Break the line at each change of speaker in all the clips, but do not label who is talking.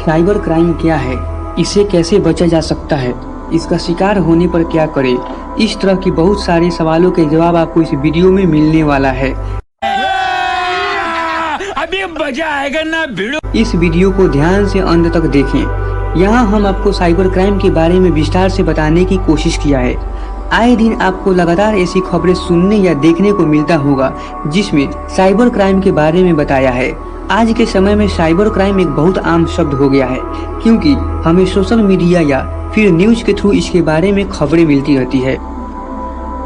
Cyber crime क्या है, इसे कैसे बचा जा सकता है, इसका शिकार होने पर क्या करें, इस तरह की बहुत सारे सवालों के जवाब आपको इस वीडियो में मिलने वाला है। अभी मजा आएगा ना भिड़ो। इस वीडियो को ध्यान से अंत तक देखें। यहाँ हम आपको साइबर क्राइम के बारे में विस्तार से बताने की कोशिश किया है। आए दिन आपको लगातार ऐसी खबरें सुनने या देखने को मिलता होगा जिसमें साइबर क्राइम के बारे में बताया है। आज के समय में साइबर क्राइम एक बहुत आम शब्द हो गया है, क्योंकि हमें सोशल मीडिया या फिर न्यूज के थ्रू इसके बारे में खबरें मिलती रहती है।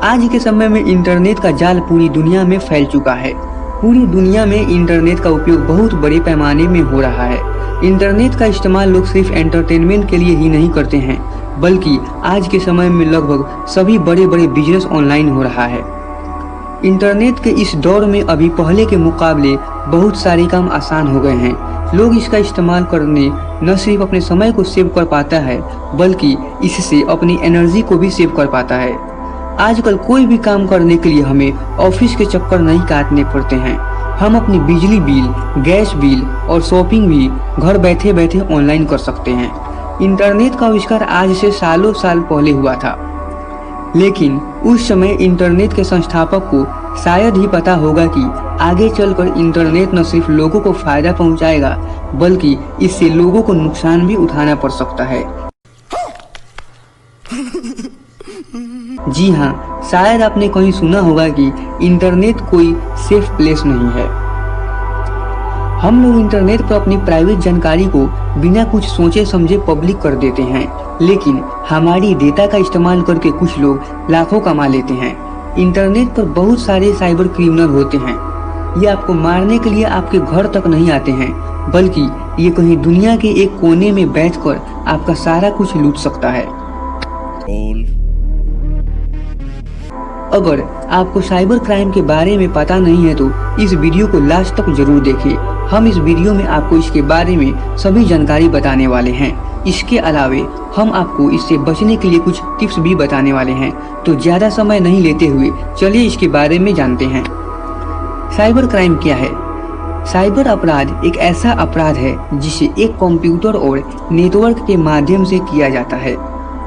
आज के समय में इंटरनेट का जाल पूरी दुनिया में फैल चुका है। पूरी दुनिया में इंटरनेट का उपयोग बहुत बड़े पैमाने में हो रहा है। इंटरनेट का इस्तेमाल लोग सिर्फ एंटरटेनमेंट के लिए ही नहीं करते हैं, बल्कि आज के समय में लगभग सभी बड़े बड़े बिजनेस ऑनलाइन हो रहा है। इंटरनेट के इस दौर में अभी पहले के मुकाबले बहुत सारे काम आसान हो गए हैं। लोग इसका इस्तेमाल करने न सिर्फ अपने समय को सेव कर पाता है, बल्कि इससे अपनी एनर्जी को भी सेव कर पाता है। आजकल कोई भी काम करने के लिए हमें ऑफिस के चक्कर नहीं काटने पड़ते हैं। हम अपनी बिजली बिल, गैस बिल और शॉपिंग भी घर बैठे बैठे ऑनलाइन कर सकते हैं। इंटरनेट का आविष्कार आज से सालों साल पहले हुआ था, लेकिन उस समय इंटरनेट के संस्थापक को शायद ही पता होगा कि आगे चलकर इंटरनेट न सिर्फ लोगों को फायदा पहुंचाएगा, बल्कि इससे लोगों को नुकसान भी उठाना पड़ सकता है। जी हाँ, शायद आपने कहीं सुना होगा कि इंटरनेट कोई सेफ प्लेस नहीं है। हम लोग इंटरनेट पर अपनी प्राइवेट जानकारी को बिना कुछ सोचे समझे पब्लिक कर देते हैं, लेकिन हमारी डेटा का इस्तेमाल करके कुछ लोग लाखों कमा लेते हैं। इंटरनेट पर बहुत सारे साइबर क्रिमिनल होते हैं। ये आपको मारने के लिए आपके घर तक नहीं आते हैं, बल्कि ये कहीं दुनिया के एक कोने में बैठकर आपका सारा कुछ लूट सकता है। अगर आपको साइबर क्राइम के बारे में पता नहीं है तो इस वीडियो को लास्ट तक जरूर देखिए। हम इस वीडियो में आपको इसके बारे में सभी जानकारी बताने वाले हैं। इसके अलावे हम आपको इससे बचने के लिए कुछ टिप्स भी बताने वाले हैं। तो ज्यादा समय नहीं लेते हुए चलिए इसके बारे में जानते हैं। साइबर क्राइम क्या है? साइबर अपराध एक ऐसा अपराध है जिसे एक कंप्यूटर और नेटवर्क के माध्यम से किया जाता है।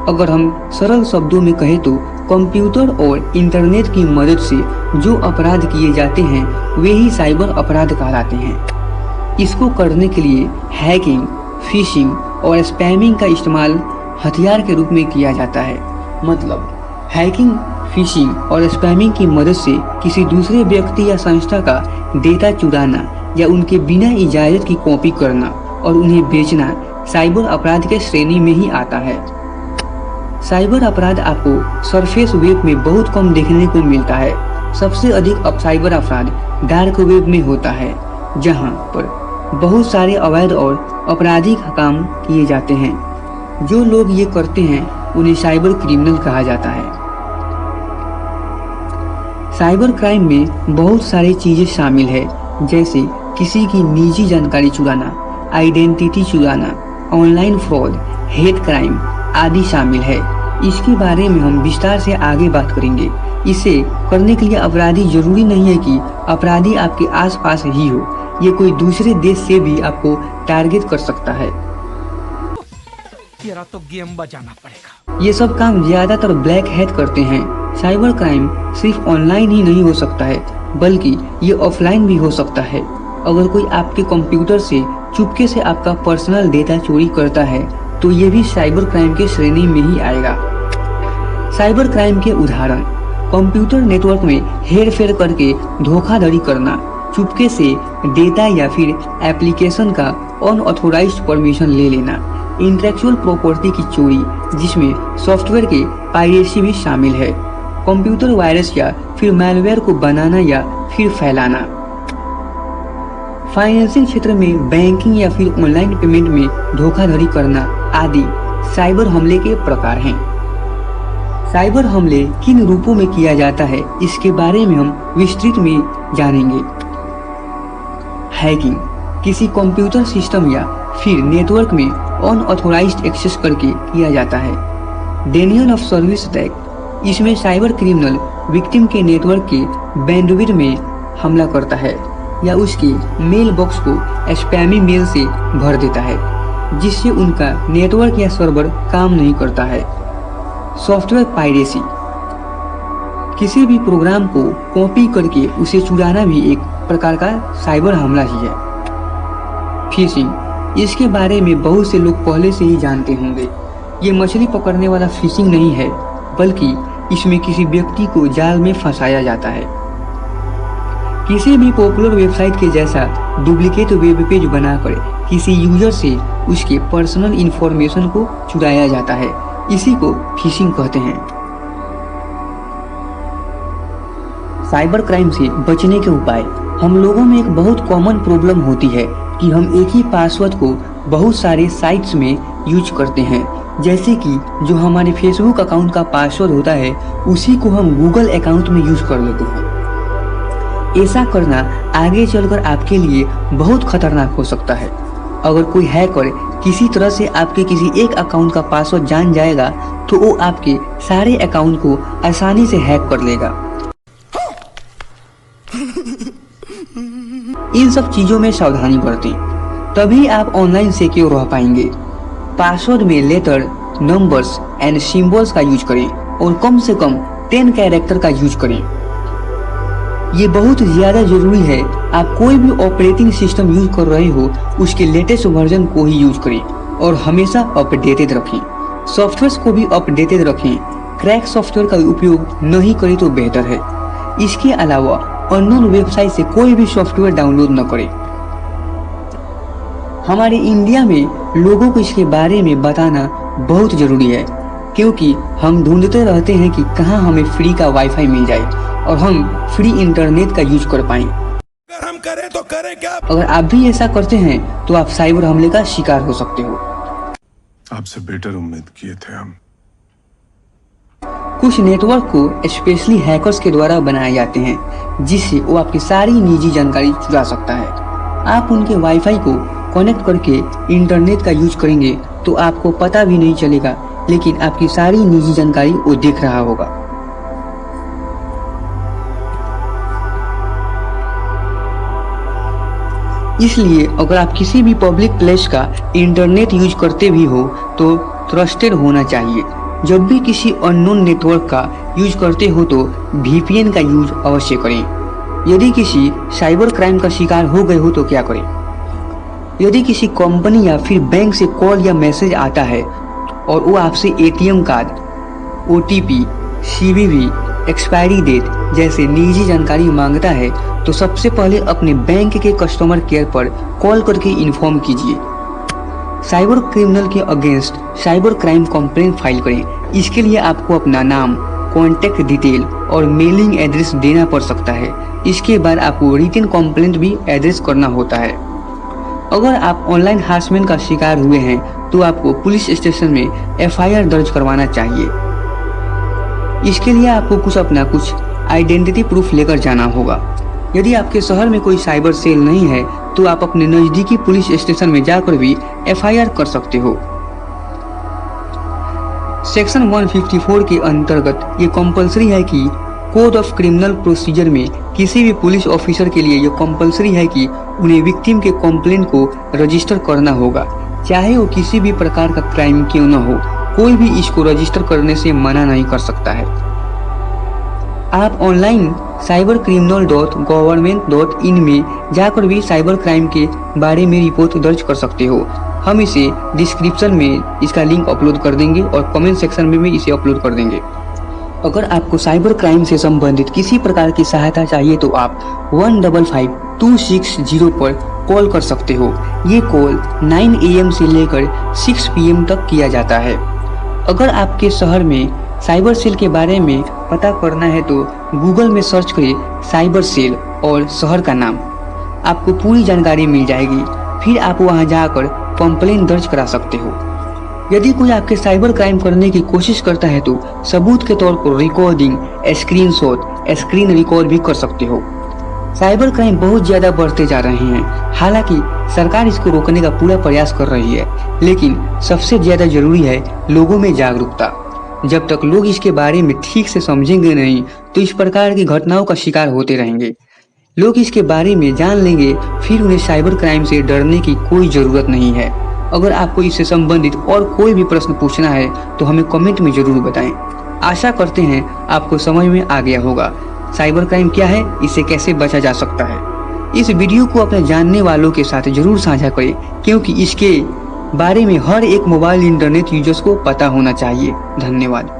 अगर हम सरल शब्दों में कहें तो कंप्यूटर और इंटरनेट की मदद से जो अपराध किए जाते हैं वे ही साइबर अपराध कहलाते हैं। इसको करने के लिए हैकिंग, फिशिंग और स्पैमिंग का इस्तेमाल हथियार के रूप में किया जाता है। मतलब हैकिंग, फिशिंग और स्पैमिंग की मदद से किसी दूसरे व्यक्ति या संस्था का डेटा चुराना या उनके बिना इजाजत की कॉपी करना और उन्हें बेचना साइबर अपराध के श्रेणी में ही आता है। साइबर अपराध आपको सरफेस वेब में बहुत कम देखने को मिलता है। सबसे अधिक साइबर अपराध डार्क वेब में होता है, जहां पर बहुत सारे अवैध और आपराधिक काम किए जाते हैं। जो लोग ये करते हैं उन्हें साइबर क्रिमिनल कहा जाता है। साइबर क्राइम में बहुत सारी चीजें शामिल है, जैसे किसी की निजी जानकारी चुराना, आइडेंटिटी चुराना, ऑनलाइन फ्रॉड, हेट क्राइम आदि शामिल है। इसके बारे में हम विस्तार से आगे बात करेंगे। इसे करने के लिए अपराधी जरूरी नहीं है कि अपराधी आपके आसपास ही हो, ये कोई दूसरे देश से भी आपको टारगेट कर सकता है।
तेरा तो गेम बजाना पड़ेगा।
ये सब काम ज्यादातर ब्लैक हैट करते हैं। साइबर क्राइम सिर्फ ऑनलाइन ही नहीं हो सकता है, बल्कि ये ऑफलाइन भी हो सकता है। अगर कोई आपके कंप्यूटर से चुपके से आपका पर्सनल डेटा चोरी करता है तो ये भी साइबर क्राइम के श्रेणी में ही आएगा। साइबर क्राइम के उदाहरण: कंप्यूटर नेटवर्क में हेरफेर करके धोखाधड़ी करना, चुपके से डेटा या फिर एप्लीकेशन का अनऑथोराइज्ड परमिशन ले लेना, इंटेलेक्चुअल प्रॉपर्टी की चोरी जिसमें सॉफ्टवेयर के पायरेसी भी शामिल है, कंप्यूटर वायरस या फिर मैलवेयर को बनाना या फिर फैलाना। फाइनेंसिंग क्षेत्र में बैंकिंग या फिर ऑनलाइन पेमेंट में धोखाधड़ी करना आदि साइबर हमले के प्रकार हैं। साइबर हमले किन रूपों में किया जाता है इसके बारे में हम विस्तृत में जानेंगे। हैकिंग किसी कंप्यूटर सिस्टम या फिर नेटवर्क में अनऑथोराइज्ड एक्सेस करके किया जाता है। डेनियल ऑफ सर्विस अटैक इसमें साइबर क्रिमिनल विक्टिम के नेटवर्क के बैंडविड्थ में हमला करता है या उसके मेल बॉक्स को स्पैमी मेल से भर देता है। जिससे उनका नेटवर्क या सर्वर काम नहीं करता है। सॉफ्टवेयर पायरेसी, किसी भी प्रोग्राम को कॉपी करके उसे चुराना भी एक प्रकार का साइबर हमला ही है। फिशिंग, इसके बारे में बहुत से लोग पहले से ही जानते होंगे। ये मछली पकड़ने वाला फिशिंग नहीं है, बल्कि इसमें किसी व्यक्ति को जाल में फंसाया जाता है। किसी भी पॉपुलर वेबसाइट के जैसा डुप्लीकेट वेब पेज बनाकर किसी यूजर से उसके पर्सनल इंफॉर्मेशन को चुराया जाता है, इसी को फिशिंग कहते हैं। साइबर क्राइम से बचने के उपाय। हम लोगों में एक बहुत कॉमन प्रॉब्लम होती है कि हम एक ही पासवर्ड को बहुत सारे साइट्स में यूज करते हैं। जैसे कि जो हमारे फेसबुक अकाउंट का पासवर्ड होता है उसी को हम गूगल अकाउंट में यूज कर लेते हैं। ऐसा करना आगे चलकर आपके लिए बहुत खतरनाक हो सकता है। अगर कोई हैकर किसी तरह से आपके किसी एक अकाउंट का पासवर्ड जान जाएगा तो वो आपके सारे अकाउंट को आसानी से हैक कर लेगा। इन सब चीजों में सावधानी बरतें, तभी आप ऑनलाइन सिक्योर रह पाएंगे। पासवर्ड में लेटर, नंबर्स एंड सिंबल्स का यूज करें और कम से कम 10 कैरेक्टर का यूज करें। ये बहुत ज्यादा जरूरी है। आप कोई भी ऑपरेटिंग सिस्टम यूज कर रहे हो उसके लेटेस्ट वर्जन को ही यूज करें और हमेशा अपडेटेड रखें। सॉफ्टवेयर को भी अपडेटेड रखें। क्रैक सॉफ्टवेयर का उपयोग नहीं करें तो बेहतर है। इसके अलावा अननोन वेबसाइट से कोई भी सॉफ्टवेयर डाउनलोड न करें। हमारे इंडिया में लोगों को इसके बारे में बताना बहुत जरूरी है, क्योंकि हम ढूंढते रहते हैं कि कहां हमें फ्री का वाईफाई मिल जाए और हम फ्री इंटरनेट का यूज कर पाएं।
अगर हम करें तो करें क्या?
अगर आप भी ऐसा करते हैं तो आप साइबर हमले का शिकार हो सकते हो।
आपसे बेटर उम्मीद किए थे हम।
कुछ नेटवर्क को स्पेशली हैकर्स के द्वारा बनाए जाते हैं, जिससे वो आपकी सारी निजी जानकारी चुरा सकता है। आप उनके वाईफाई को कनेक्ट करके इंटरनेट का यूज करेंगे तो आपको पता भी नहीं चलेगा, लेकिन आपकी सारी निजी जानकारी वो देख रहा होगा। इसलिए अगर आप किसी भी पब्लिक प्लेस का इंटरनेट यूज करते भी हो तो ट्रस्टेड होना चाहिए। जब भी किसी अननोन नेटवर्क का यूज करते हो तो VPN का यूज अवश्य करें। यदि किसी साइबर क्राइम का शिकार हो गए हो तो क्या करें? यदि किसी कंपनी या फिर बैंक से कॉल या मैसेज आता है और वो आपसे ATM card, OTP, CVV, expiry date जैसे निजी जानकारी मांगता है तो सबसे पहले अपने बैंक के कस्टमर केयर पर कॉल करके इन्फॉर्म कीजिए। साइबर क्रिमिनल के against cyber crime complaint file करें। इसके लिए आपको अपना नाम, कॉन्टैक्ट डिटेल और मेलिंग एड्रेस देना पड़ सकता है। इसके बाद आपको रिटन कंप्लेंट भी एड्रेस करना होता है। अगर आप ऑनलाइन हारसमेंट का शिकार हुए हैं तो आपको पुलिस स्टेशन में FIR दर्ज करवाना चाहिए। इसके लिए आपको कुछ आइडेंटिटी प्रूफ लेकर जाना होगा। यदि आपके शहर में कोई साइबर सेल नहीं है तो आप अपने नजदीकी पुलिस स्टेशन में जाकर भी FIR कर सकते हो। सेक्शन 154 के अंतर्गत ये कंपलसरी है कि कोड ऑफ क्रिमिनल प्रोसीजर में किसी भी पुलिस ऑफिसर के लिए ये कंपलसरी है कि उन्हें विक्टिम के कंप्लेंट को रजिस्टर करना होगा, चाहे वो किसी भी प्रकार का क्राइम क्यों न हो। कोई भी इसको रजिस्टर करने से मना नहीं कर सकता है। आप ऑनलाइन cybercriminal.government.in में जाकर भी साइबर क्राइम के बारे में रिपोर्ट दर्ज कर सकते हो। हम इसे डिस्क्रिप्शन में इसका लिंक अपलोड कर देंगे और कमेंट सेक्शन में भी इसे अपलोड कर देंगे। अगर आपको साइबर क्राइम से संबंधित किसी प्रकार की सहायता चाहिए तो आप 155-260 पर कॉल कर सकते हो। ये कॉल 9 AM से लेकर 6 PM तक किया जाता है। अगर आपके शहर में साइबर सेल के बारे में पता करना है तो गूगल में सर्च करें साइबर सेल और शहर का नाम, आपको पूरी जानकारी मिल जाएगी। फिर आप वहां जाकर कंप्लेंट दर्ज करा सकते हो। यदि कोई आपके साइबर क्राइम करने की कोशिश करता है तो सबूत के तौर पर रिकॉर्डिंग, स्क्रीनशॉट, स्क्रीन रिकॉर्ड भी कर सकते हो। साइबर क्राइम बहुत ज्यादा बढ़ते जा रहे हैं। हालांकि सरकार इसको रोकने का पूरा प्रयास कर रही है, लेकिन सबसे ज्यादा जरूरी है लोगों में जागरूकता। जब तक लोग इसके बारे में ठीक से समझेंगे नहीं तो इस प्रकार की घटनाओं का शिकार होते रहेंगे। लोग इसके बारे में जान लेंगे, फिर उन्हें साइबर क्राइम से डरने की कोई जरूरत नहीं है। अगर आपको इससे संबंधित और कोई भी प्रश्न पूछना है तो हमें कमेंट में जरूर बताएं। आशा करते हैं आपको समझ में आ गया होगा साइबर क्राइम क्या है, इससे कैसे बचा जा सकता है। इस वीडियो को अपने जानने वालों के साथ जरूर साझा करें, क्योंकि इसके बारे में हर एक मोबाइल इंटरनेट यूजर्स को पता होना चाहिए। धन्यवाद।